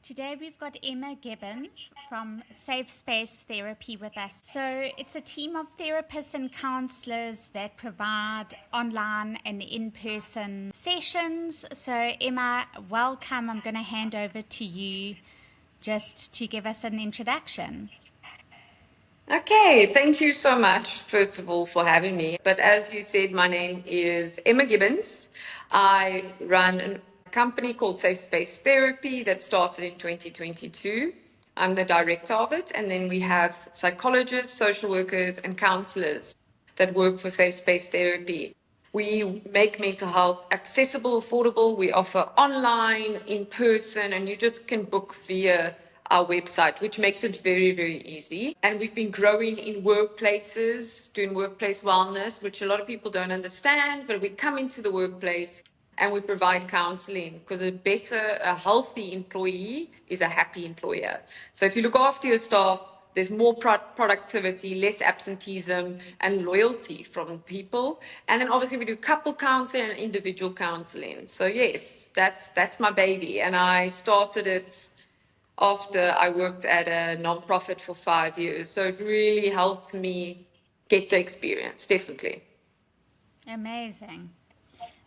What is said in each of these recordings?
Today we've got Emma Gibbons from Safe Space Therapy with us. So it's a team of therapists and counselors that provide online and in-person sessions. So Emma, welcome. I'm going to hand over to you just to give us an introduction. Okay, thank you so much, first of all, for having me. But as you said, my name is Emma Gibbons. I run a company called Safe Space Therapy that started in 2022. I'm the director of it, and then we have psychologists, social workers, and counselors that work for Safe Space Therapy. We make mental health accessible, affordable. We offer online, in person, and you just can book via our website, which makes it very, very easy. And we've been growing in workplaces, doing workplace wellness, which a lot of people don't understand, but we come into the workplace and we provide counseling because a healthy employee is a happy employer. So if you look after your staff, there's more productivity, less absenteeism, and loyalty from people. And then obviously we do couple counseling and individual counseling. So yes, that's my baby. And I started it after I worked at a nonprofit for 5 years. So it really helped me get the experience, definitely. Amazing.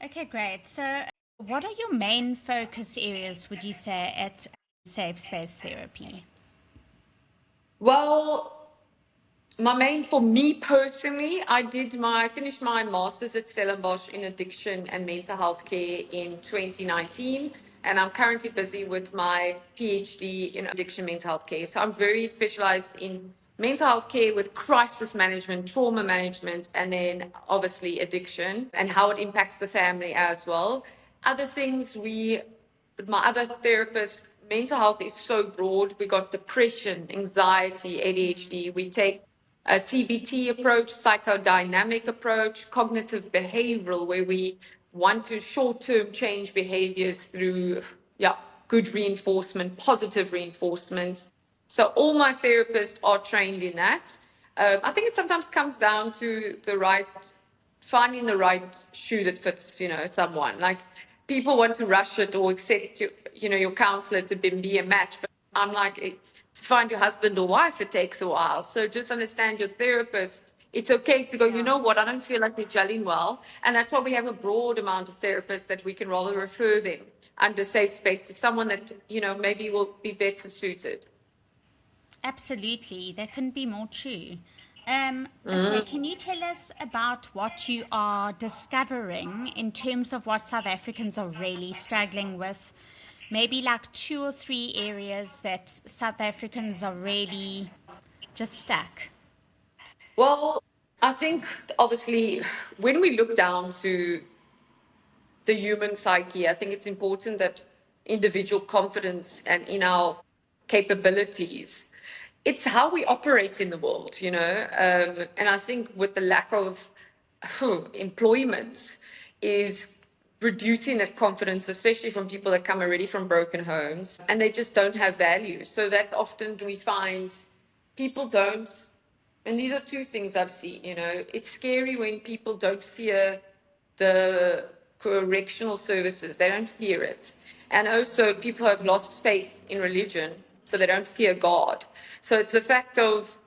Okay, great. So what are your main focus areas, would you say, at Safe Space Therapy? Well, for me personally, finished my master's at Stellenbosch in addiction and mental health care in 2019, and I'm currently busy with my PhD in addiction mental health care. So I'm very specialized in mental health care with crisis management, trauma management, and then obviously addiction and how it impacts the family as well. Other things with my other therapist, mental health is so broad. We got depression, anxiety, ADHD. We take a CBT approach, psychodynamic approach, cognitive behavioral, where we want to short-term change behaviors through, good reinforcement, positive reinforcements. So all my therapists are trained in that. I think it sometimes comes down to finding the right shoe that fits, someone. Like people want to rush it or accept your counselor to be a match. But I'm like, to find your husband or wife, it takes a while. So just understand your therapist. It's okay to go, you know what, I don't feel like we're gelling well. And that's why we have a broad amount of therapists that we can rather refer them under safe space to someone that, maybe will be better suited. Absolutely, that couldn't be more true. Okay, can you tell us about what you are discovering in terms of what South Africans are really struggling with? Maybe like two or three areas that South Africans are really just stuck. Well, I think obviously when we look down to the human psyche, I think it's important that individual confidence and in our capabilities, it's how we operate in the world, and I think with the lack of employment is reducing that confidence, especially from people that come already from broken homes and they just don't have value. So that's often we find people don't, and these are two things I've seen, it's scary when people don't fear the correctional services, they don't fear it. And also people have lost faith in religion, so they don't fear God. So it's the fact of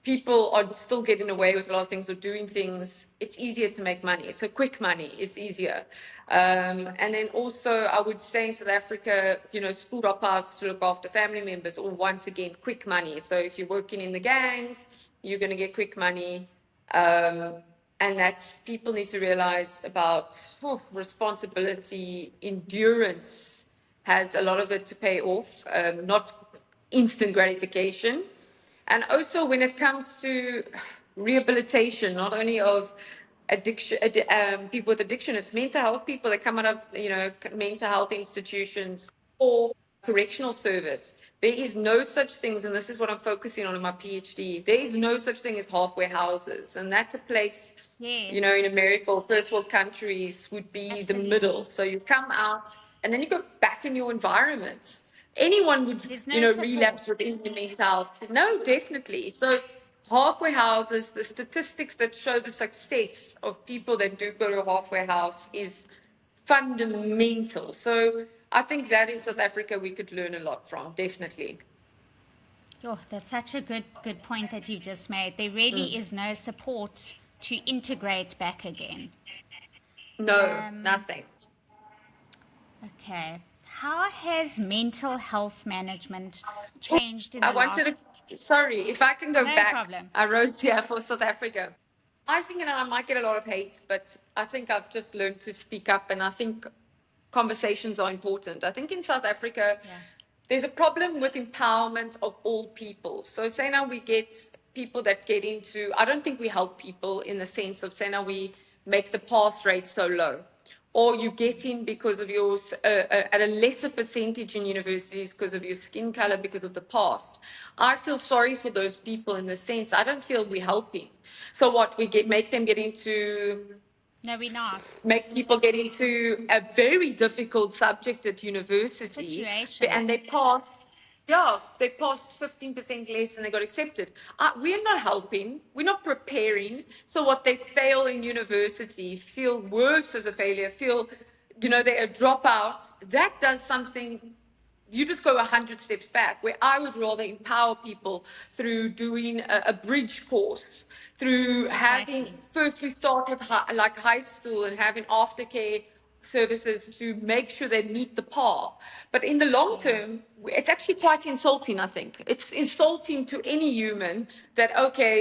people are still getting away with a lot of things or doing things. It's easier to make money. So quick money is easier. And then also I would say in South Africa, school dropouts to look after family members, or once again, quick money. So if you're working in the gangs, you're going to get quick money. And that people need to realize about responsibility, endurance has a lot of it to pay off, not instant gratification. And also when it comes to rehabilitation, not only of people with addiction, it's mental health people that come out of, mental health institutions or correctional service. There is no such things, and this is what I'm focusing on in my PhD, there is no such thing as halfway houses. And that's a place, Yes, in America or first world countries would be the middle. absolutely. So you come out and then you go back in your environment. Anyone would, There's no relapse support. within the mental health. No, definitely. So halfway houses, the statistics that show the success of people that do go to a halfway house is fundamental. So I think that in South Africa we could learn a lot from, definitely. Oh, that's such a good point that you've just made. There really is no support to integrate back again. No, Um, nothing. okay. How has mental health management changed in I the wanted last? to, sorry, if I can go No back, problem. I wrote here for South Africa. I think, and I might get a lot of hate, but I think I've just learned to speak up, and I think conversations are important. I think in South Africa, Yeah. there's a problem with empowerment of all people. So say now we get people that get into, I don't think we help people in the sense of say now we make the pass rate so low. Or you get in because of your, at a lesser percentage in universities because of your skin color, because of the past. I feel sorry for those people in the sense I don't feel we're helping. So what we get, make them get into No, we're not. make people get into a very difficult subject at university Situation. and they passed, yeah, they passed 15% less and they got accepted. We're not helping, we're not preparing. So what they fail in university, feel worse as a failure, feel, they're a dropout. That does something, you just go 100 steps back, where I would rather empower people through doing a bridge course, through having, Exactly. first we start with like high school and having aftercare services to make sure they meet the par. But in the long Yeah. term, it's actually quite insulting, I think. It's insulting to any human that, okay,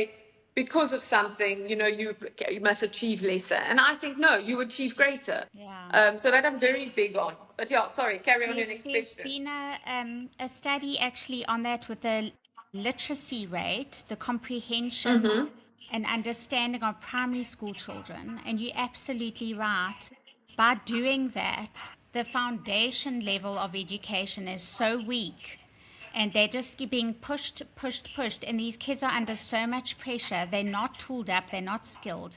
because of something, you must achieve lesser. And I think, no, you achieve greater. Yeah. So that I'm very big on. But yeah, sorry, carry on your next There's question. been a study actually on that with the literacy rate, the comprehension and understanding of primary school children. And you're absolutely right. By doing that, the foundation level of education is so weak. And they're just being pushed, pushed, pushed. And these kids are under so much pressure. They're not tooled up, they're not skilled.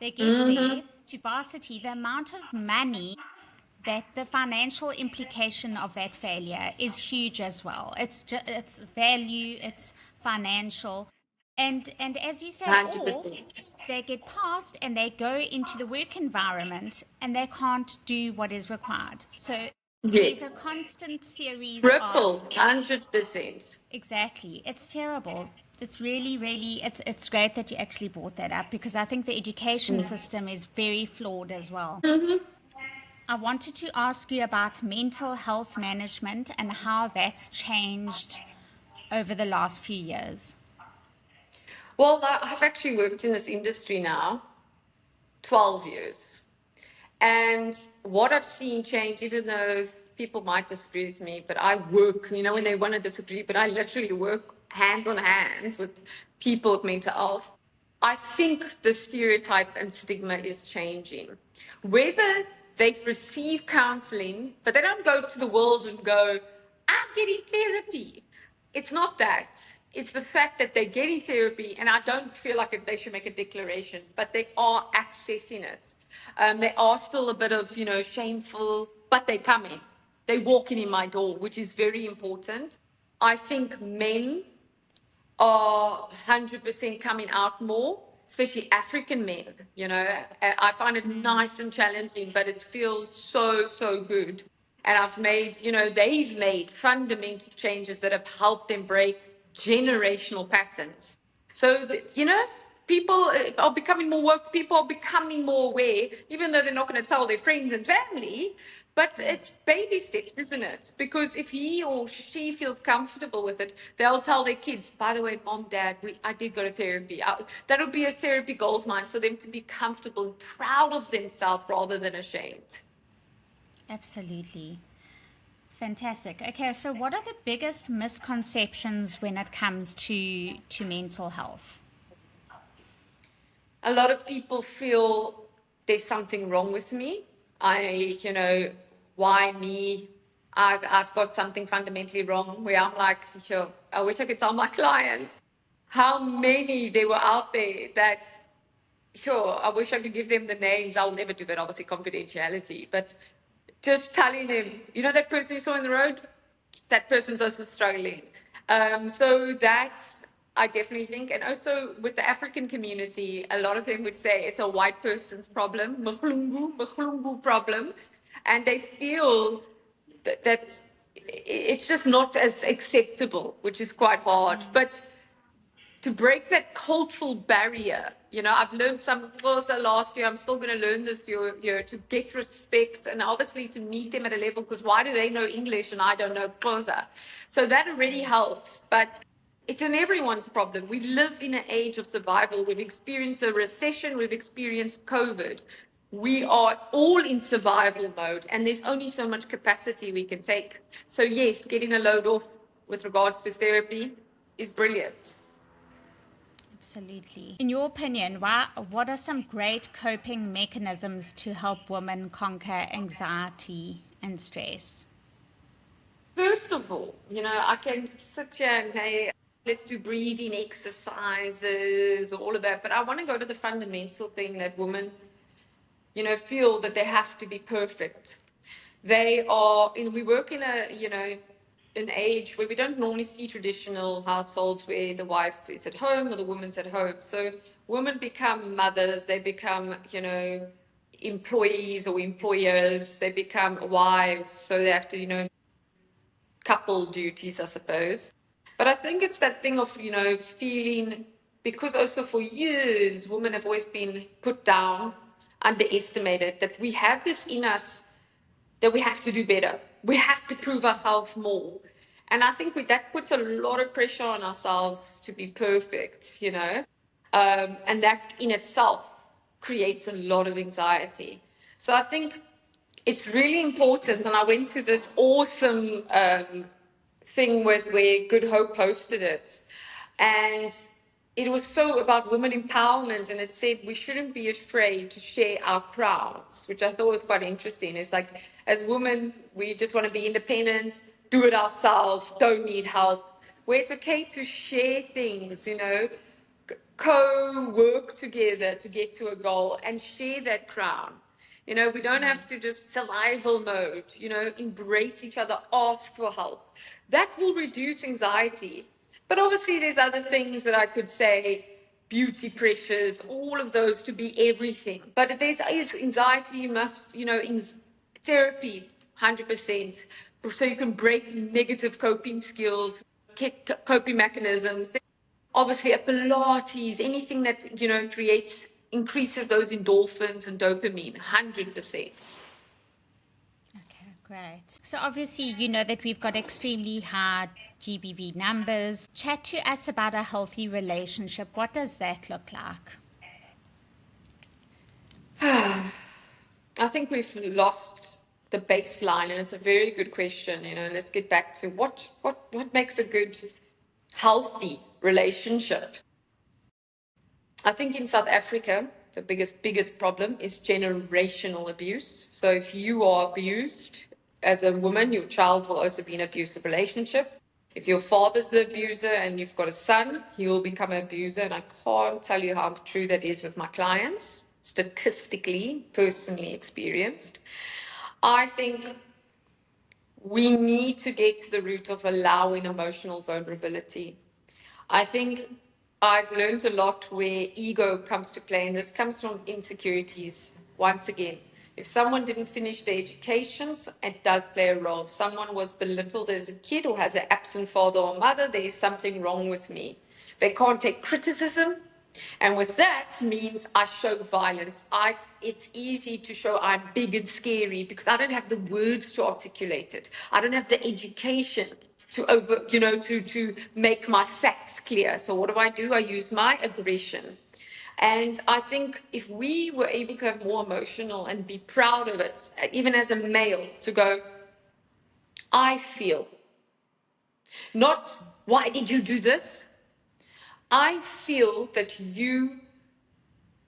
They get Mm-hmm. there to varsity, the amount of money that the financial implication of that failure is huge as well. It's value, it's financial, and as you say, or 100%. they get past and they go into the work environment and they can't do what is required. So there's a Yes. constant series of Tripled, 100%. exactly. It's terrible. It's really, really. It's great that you actually brought that up because I think the education system is very flawed as well. I wanted to ask you about mental health management and how that's changed over the last few years. Well, I've actually worked in this industry now 12 years. And what I've seen change, even though people might disagree with me, but I work, when they want to disagree, but I literally work hands on hands with people with mental health. I think the stereotype and stigma is changing. Whether they receive counseling, but they don't go to the world and go, I'm getting therapy. It's not that. It's the fact that they're getting therapy, and I don't feel like they should make a declaration, but they are accessing it. They are still a bit of, shameful, but they're coming. They're walking in my door, which is very important. I think men are 100% coming out more, especially African men. I find it nice and challenging, but it feels so, so good. And they've made fundamental changes that have helped them break generational patterns. So, people are becoming more woke, people are becoming more aware, even though they're not going to tell their friends and family. But Yeah. it's baby steps, isn't it? Because if he or she feels comfortable with it, they'll tell their kids, by the way, mom, dad, I did go to therapy. That'll be a therapy gold mine for them to be comfortable and proud of themselves rather than ashamed. Absolutely. Fantastic. Okay, so what are the biggest misconceptions when it comes to mental health? A lot of people feel there's something wrong with me. Why me? I've got something fundamentally wrong where I'm like, sure, I wish I could tell my clients how many there were out there that, sure, I wish I could give them the names. I'll never do that, obviously, confidentiality. But just telling them, that person you saw in the road, that person's also struggling. So that I definitely think, and also with the African community, a lot of them would say it's a white person's problem, Mhlungu problem, and they feel that it's just not as acceptable, which is quite hard. But to break that cultural barrier, I've learned some Xhosa last year. I'm still going to learn this year to get respect and obviously to meet them at a level, because why do they know English and I don't know Xhosa? So that already helps. But it's in everyone's problem. We live in an age of survival. We've experienced a recession. We've experienced COVID. We are all in survival mode, and there's only so much capacity we can take. So yes, getting a load off with regards to therapy is brilliant. Absolutely. In your opinion, what are some great coping mechanisms to help women conquer anxiety and stress? First of all, I can sit here and say, let's do breathing exercises, all of that. But I want to go to the fundamental thing that women, feel that they have to be perfect. We work in an age where we don't normally see traditional households where the wife is at home or the woman's at home. So women become mothers, they become, employees or employers, they become wives. So they have to, couple duties, I suppose. But I think it's that thing of, feeling, because also for years, women have always been put down, underestimated, that we have this in us that we have to do better. We have to prove ourselves more. And I think that puts a lot of pressure on ourselves to be perfect, and that in itself creates a lot of anxiety. So I think it's really important. And I went to this awesome thing where Good Hope hosted it. And it was so about women empowerment, and it said we shouldn't be afraid to share our crowns, which I thought was quite interesting. It's like, as women, we just want to be independent, do it ourselves, don't need help. Where it's okay to share things, co-work together to get to a goal and share that crown. We don't have to just survival mode, embrace each other, ask for help. That will reduce anxiety. But obviously, there's other things that I could say, beauty pressures, all of those to be everything. But if there is anxiety, you must, therapy, 100%. So you can break negative coping skills, coping mechanisms. Obviously, a Pilates, anything that, increases those endorphins and dopamine, 100%. Okay, great. So obviously, you know that we've got extremely high GBV numbers. Chat to us about a healthy relationship. What does that look like? I think we've lost the baseline, and it's a very good question. Let's get back to what makes a good, healthy relationship. I think in South Africa, the biggest problem is generational abuse. So if you are abused as a woman, your child will also be in an abusive relationship. If your father's the abuser and you've got a son, he will become an abuser. And I can't tell you how true that is with my clients, statistically, personally experienced. I think we need to get to the root of allowing emotional vulnerability. I think I've learned a lot where ego comes to play, and this comes from insecurities. Once again, if someone didn't finish their educations, it does play a role. If someone was belittled as a kid or has an absent father or mother, there's something wrong with me. They can't take criticism. And with that means I show violence. It's easy to show I'm big and scary because I don't have the words to articulate it. I don't have the education to make my facts clear. So what do? I use my aggression. And I think if we were able to have more emotional and be proud of it, even as a male, to go, I feel, not why did you do this? I feel that you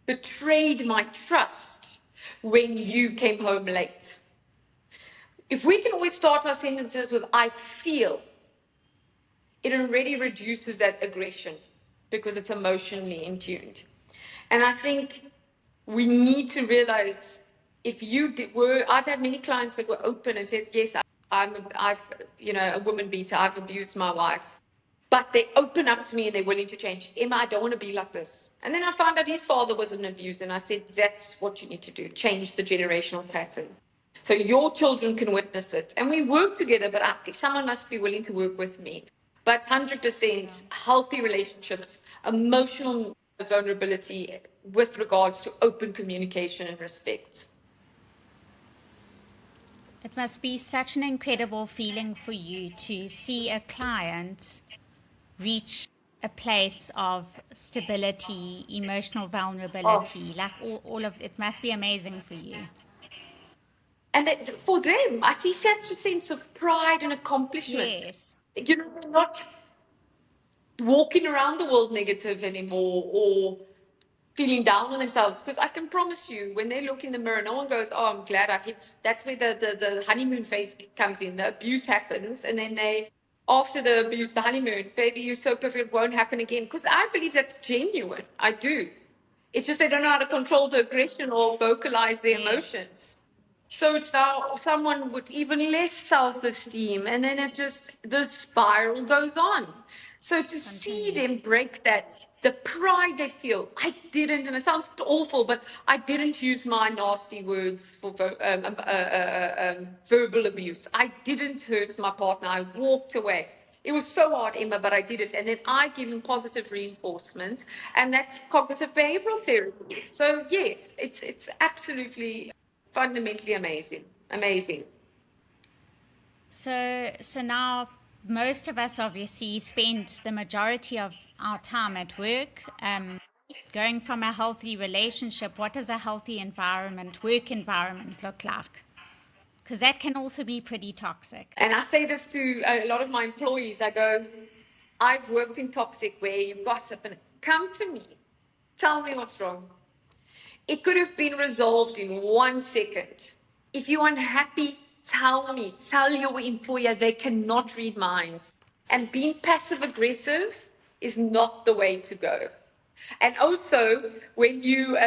betrayed my trust when you came home late. If we can always start our sentences with I feel, it already reduces that aggression because it's emotionally in tuned. And I think we need to realize I've had many clients that were open and said, yes, I've a woman beater, I've abused my wife. But they open up to me and they're willing to change. Emma, I don't want to be like this. And then I found out his father was an abuser. And I said, that's what you need to do. Change the generational pattern. So your children can witness it. And we work together, but someone must be willing to work with me. But 100% healthy relationships, emotional vulnerability with regards to open communication and respect. It must be such an incredible feeling for you to see a client reach a place of stability, emotional Oh, vulnerability, like all of it must be amazing for you. and for them, I see such a sense of pride and accomplishment. Yes, You know, they're not walking around the world negative anymore or feeling down on themselves. Because I can promise you, when they look in the mirror, no one goes, "Oh, I'm glad I hit." That's where the honeymoon phase comes in. The abuse happens, and then after the abuse, the honeymoon, baby, you're so perfect, it won't happen again. Because I believe that's genuine. I do. It's just they don't know how to control the aggression or vocalize their yes, emotions. So it's now someone with even less self-esteem, and then the spiral goes on. So to see them continues. break that, the pride they feel, I didn't, and it sounds awful, but I didn't use my nasty words for verbal abuse. I didn't hurt my partner. I walked away. It was so hard, Emma, but I did it. And then I give them positive reinforcement, and that's cognitive behavioral therapy. So yes, it's absolutely fundamentally amazing. Amazing. So now most of us obviously spend the majority of our time at work. Going from a healthy relationship, what does a healthy environment, work environment look like? Because that can also be pretty toxic. And I say this to a lot of my employees. I go, I've worked in toxic where you gossip and come to me. Tell me what's wrong. It could have been resolved in 1 second. If you're unhappy, tell me. Tell your employer they cannot read minds. And being passive aggressive is not the way to go. And also, when you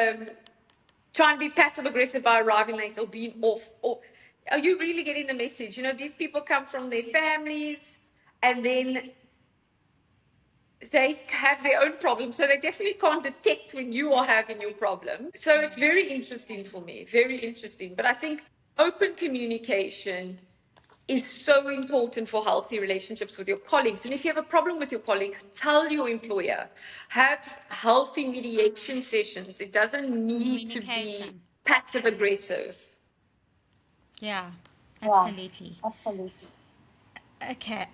try and be passive aggressive by arriving late or being off, or are you really getting the message? You know, these people come from their families and then they have their own problems, so they definitely can't detect when you are having your problem. So it's very interesting for me, very interesting. But I think open communication is so important for healthy relationships with your colleagues. And if you have a problem with your colleague, tell your employer. Have healthy mediation sessions. It doesn't need to be Communication. passive aggressive. Yeah, Yeah, absolutely. absolutely. Okay.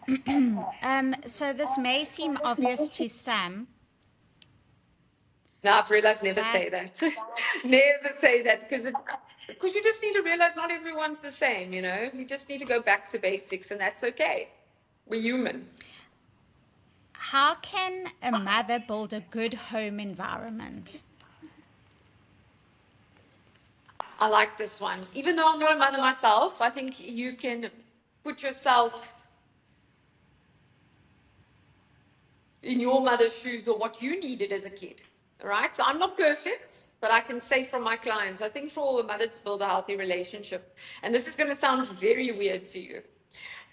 So this may seem obvious to some, No, I've realized never but say that. Never say that because you just need to realize not everyone's the same, you know? You just need to go back to basics and that's okay. We're human. how can a mother build a good home environment? I like this one. Even though I'm not a mother myself, I think you can put yourself in your mother's shoes or what you needed as a kid. All right. So I'm not perfect, but I can say from my clients, I think for a mother to build a healthy relationship, and this is going to sound very weird to you,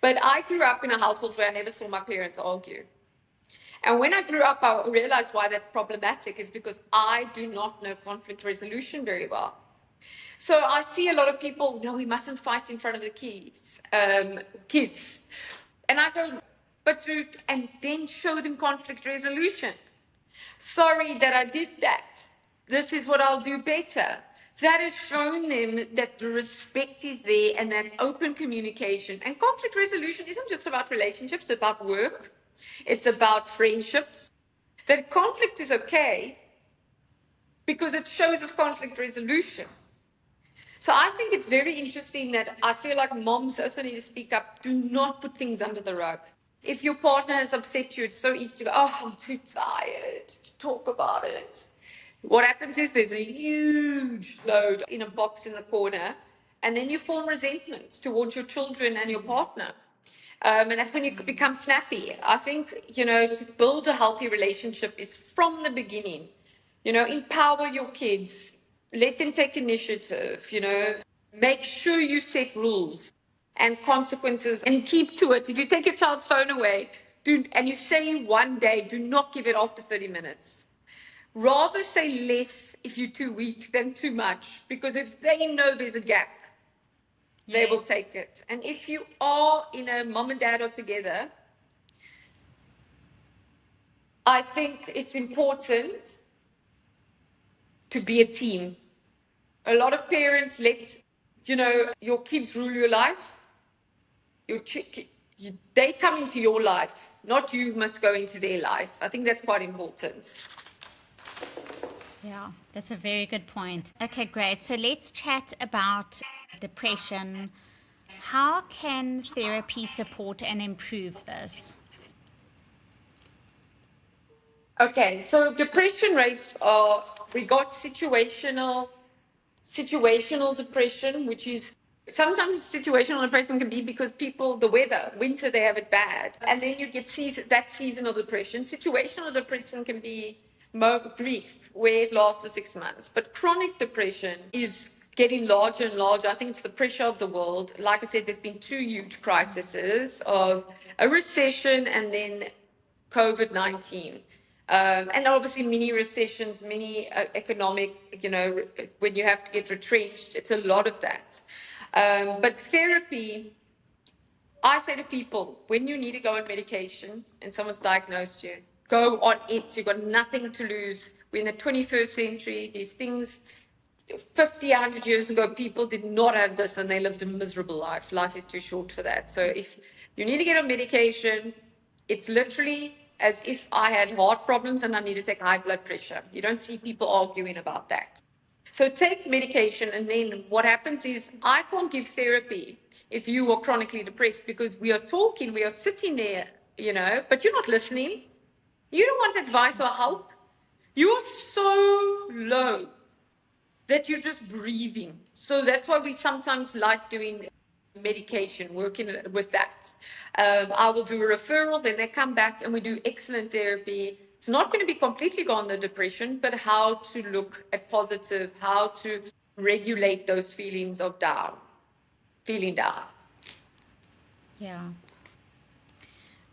but I grew up in a household where I never saw my parents argue. And when I grew up, I realized why that's problematic is because I do not know conflict resolution very well. So I see a lot of people, no, we mustn't fight in front of the kids. And I go, and then show them conflict resolution. Sorry that I did that. This is what I'll do better. That has shown them that the respect is there and that open communication and conflict resolution isn't just about relationships, it's about work, it's about friendships. That conflict is okay because it shows us conflict resolution. So I think it's very interesting that I feel like moms also need to speak up. Do not put things under the rug. If your partner has upset you, it's so easy to go, oh, I'm too tired to talk about it. What happens is there's a huge load in a box in the corner, and then you form resentment towards your children and your partner. And that's when you become snappy. I think, you know, to build a healthy relationship is from the beginning. You know, empower your kids, let them take initiative, you know, make sure you set rules and consequences and keep to it. If you take your child's phone away and you say one day, do not give it after 30 minutes. Rather say less if you're too weak than too much, because if they know there's a gap, they will Yes. take it. And if you are in a mom and dad are together, I think it's important to be a team. A lot of parents let, your kids rule your life. They come into your life, not you must go into their life. I think that's quite important. Yeah, that's a very good point. Okay, great. So let's chat about depression. How can therapy support and improve this? Okay, so depression rates are, we got situational depression, which is sometimes situational depression can be because people, the weather, winter, they have it bad. And then you get that seasonal depression. Situational depression can be grief, where it lasts for 6 months. But chronic depression is getting larger and larger. I think it's the pressure of the world. Like I said, there's been two huge crises of a recession and then COVID-19. And obviously mini recessions, many economic, when you have to get retrenched, it's a lot of that. But therapy, I say to people, when you need to go on medication and someone's diagnosed you, go on it. You've got nothing to lose. We're in the 21st century. These things, 50, 100 years ago, people did not have this and they lived a miserable life. Life is too short for that. So if you need to get on medication, it's literally as if I had heart problems and I need to take high blood pressure. You don't see people arguing about that. So take medication, and then what happens is I can't give therapy if you are chronically depressed because we are talking, we are sitting there, but you're not listening. You don't want advice or help. You're so low that you're just breathing. So that's why we sometimes like doing medication, working with that. I will do a referral, then they come back and we do excellent therapy. It's not going to be completely gone, the depression, but how to look at positive, how to regulate those feelings of feeling down. Yeah.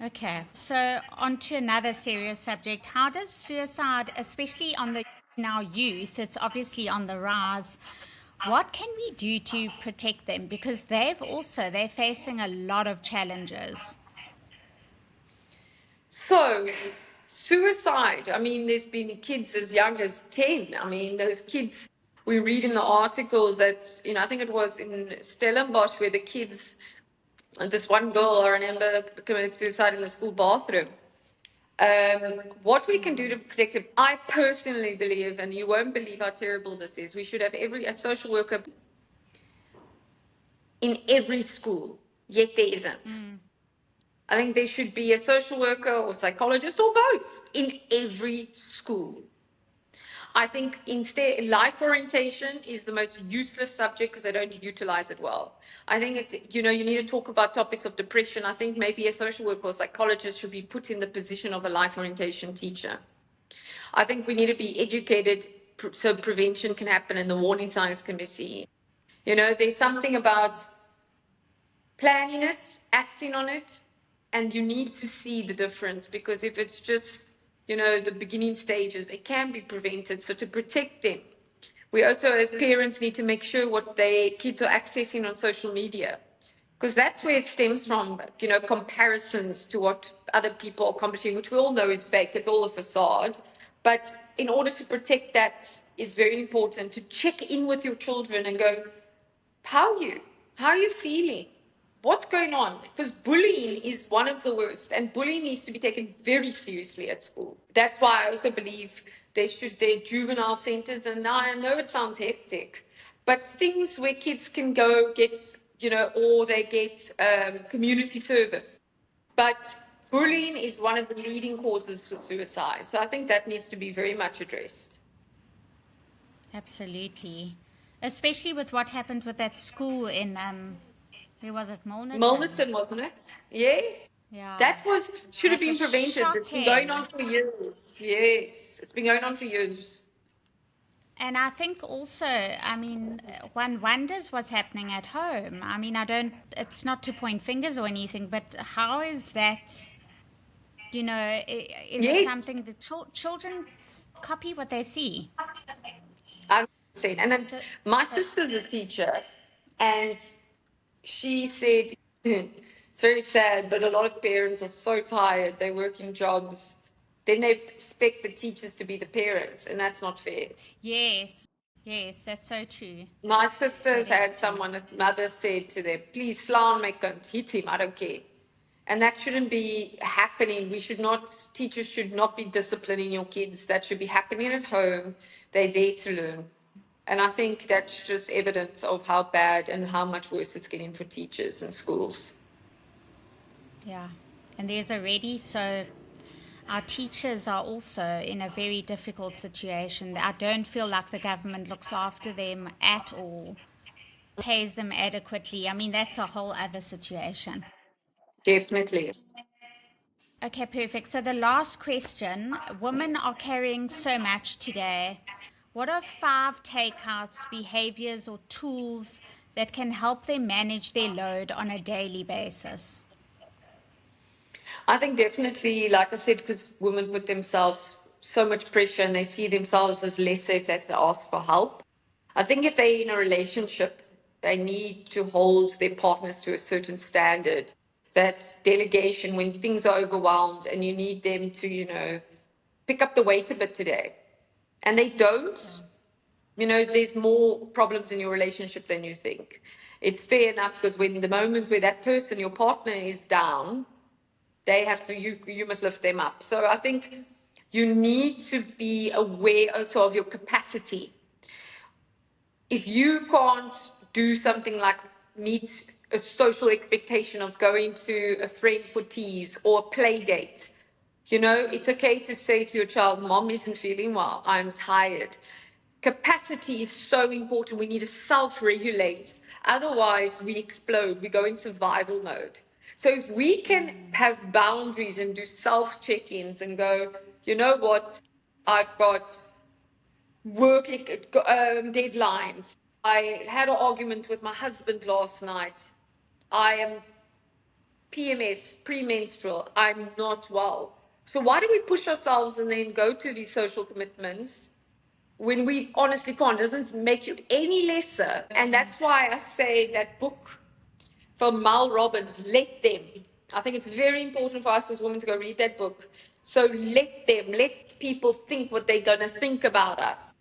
Okay, so on to another serious subject. How does suicide, especially on the now youth, it's obviously on the rise. What can we do to protect them? Because they're facing a lot of challenges. So, suicide, I mean, there's been kids as young as 10. I mean, those kids, we read in the articles that, I think it was in Stellenbosch where the kids, and this one girl, I remember, committed suicide in the school bathroom. What we can do to protect them, I personally believe, and you won't believe how terrible this is, we should have a social worker in every school, yet there isn't. I think there should be a social worker or psychologist or both in every school. I think instead, life orientation is the most useless subject because they don't utilize it well. I think, you need to talk about topics of depression. I think maybe a social worker or psychologist should be put in the position of a life orientation teacher. I think we need to be educated so prevention can happen and the warning signs can be seen. There's something about planning it, acting on it, and you need to see the difference because if it's just, the beginning stages, it can be prevented. So to protect them, we also as parents need to make sure what their kids are accessing on social media because that's where it stems from, comparisons to what other people are accomplishing, which we all know is fake. It's all a facade. But in order to protect that is very important to check in with your children and go, how are you? How are you feeling? What's going on? Because bullying is one of the worst, and bullying needs to be taken very seriously at school. That's why I also believe there juvenile centers, and now I know it sounds hectic, but things where kids can go get, or they get community service. But bullying is one of the leading causes for suicide. So I think that needs to be very much addressed. Absolutely. Especially with what happened with that school in, where was it, Molnerton? Milnerton, wasn't it? Yes. Yeah, That should have that was been prevented. It's been going on shocking. for years. Yes. It's been going on for years. And I think also, I mean, one wonders what's happening at home. I mean, it's not to point fingers or anything, but how is that, is it Yes. something that children copy what they see? 100%. And then So, my so sister's a teacher, and she said, it's very sad, but a lot of parents are so tired. They're working jobs. Then they expect the teachers to be the parents, and that's not fair. Yes, yes, that's so true. My That sisters is had true. someone, a mother said to them, please slaan my kind, hit him, I don't care. And that shouldn't be happening. We should not, teachers should not be disciplining your kids. That should be happening at home. They're there to learn. And I think that's just evidence of how bad and how much worse it's getting for teachers in schools. Yeah. And there's already, so our teachers are also in a very difficult situation. I don't feel like the government looks after them at all, pays them adequately. I mean, that's a whole other situation. Definitely. Okay, perfect. So the last question, women are carrying so much today. What are 5 takeouts, behaviors, or tools that can help them manage their load on a daily basis? I think definitely, like I said, because women put themselves so much pressure and they see themselves as less safe, they have to ask for help. I think if they're in a relationship, they need to hold their partners to a certain standard. That delegation, when things are overwhelmed and you need them to, pick up the weight a bit today. And they don't, there's more problems in your relationship than you think. It's fair enough because when the moments where that person, your partner, is down, they have to, you must lift them up. So I think you need to be aware also of your capacity. If you can't do something like meet a social expectation of going to a friend for teas or a play date, it's okay to say to your child, Mom isn't feeling well, I'm tired. Capacity is so important. We need to self regulate. Otherwise, we explode. We go in survival mode. So, if we can have boundaries and do self check ins and go, you know what, I've got work deadlines. I had an argument with my husband last night. I am PMS, premenstrual. I'm not well. So why do we push ourselves and then go to these social commitments when we honestly can't? It doesn't make you any lesser. And that's why I say that book from Mal Robbins, Let Them. I think it's very important for us as women to go read that book. So let people think what they're going to think about us.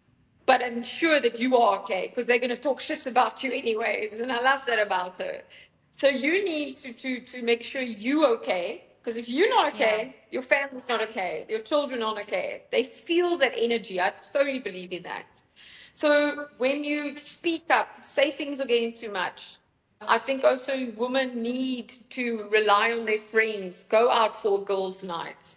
But ensure that you are okay because they're going to talk shit about you anyways. And I love that about her. So you need to make sure you're okay. Because if you're not Yeah. okay, your family's not okay, your children aren't okay. They feel that energy. I solely believe in that. So when you speak up, say things are getting too much. I think also women need to rely on their friends, go out for girls' nights.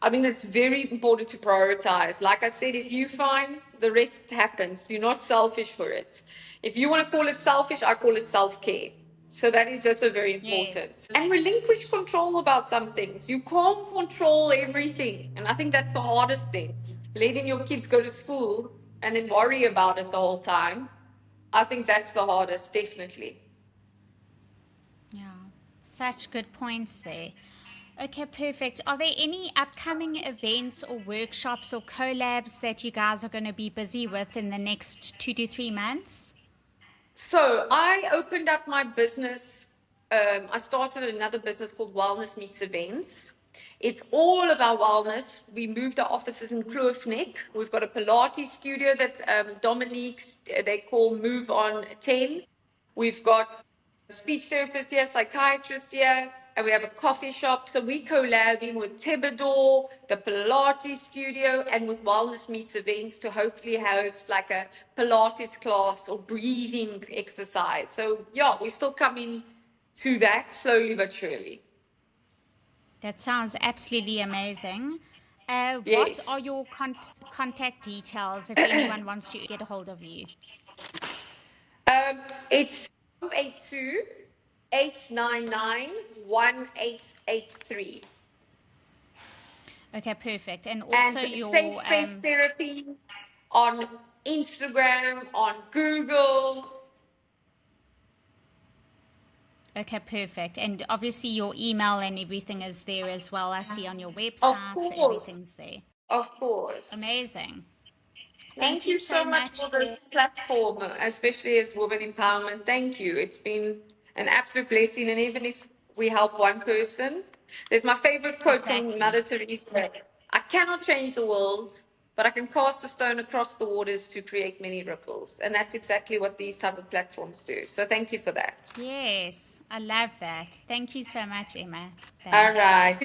I think that's very important to prioritize. Like I said, if you find the rest happens, you're not selfish for it. If you want to call it selfish, I call it self care. So that is also very Yes. important. And relinquish control about some things. You can't control everything. And I think that's the hardest thing. Letting your kids go to school and then worry about it the whole time. I think that's the hardest, definitely. Yeah. Such good points there. Okay, perfect. Are there any upcoming events or workshops or collabs that you guys are going to be busy with in the next 2 to 3 months? So I opened up my business. I started another business called Wellness Meets Events. It's all about wellness. We moved our offices in Kloofnek. We've got a Pilates studio that Dominique's, they call Move On 10. We've got speech therapists here, psychiatrists here, and we have a coffee shop. So we collabing with Tebador, the Pilates studio, and with Wellness Meets Events to hopefully host like a Pilates class or breathing exercise. So yeah, we're still coming to that slowly but surely. That sounds absolutely amazing. What are Yes. your contact details if anyone wants to get a hold of you? It's 082 899 1883. Okay, perfect. And And also safe your space therapy on Instagram, on Google. okay, perfect. And obviously your email and everything is there as well. I see on your Of website, so course, everything's there. of course. Amazing. Thank Thank you you so so much much for for this platform, especially as women empowerment. Thank you. It's been an absolute blessing. And even if we help one person, there's my favorite quote from Exactly. Mother Teresa: I cannot change the world, but I can cast a stone across the waters to create many ripples. And that's exactly what these type of platforms do. So thank you for that. Yes, I love that. Thank you so much, Emma. All Thanks. right.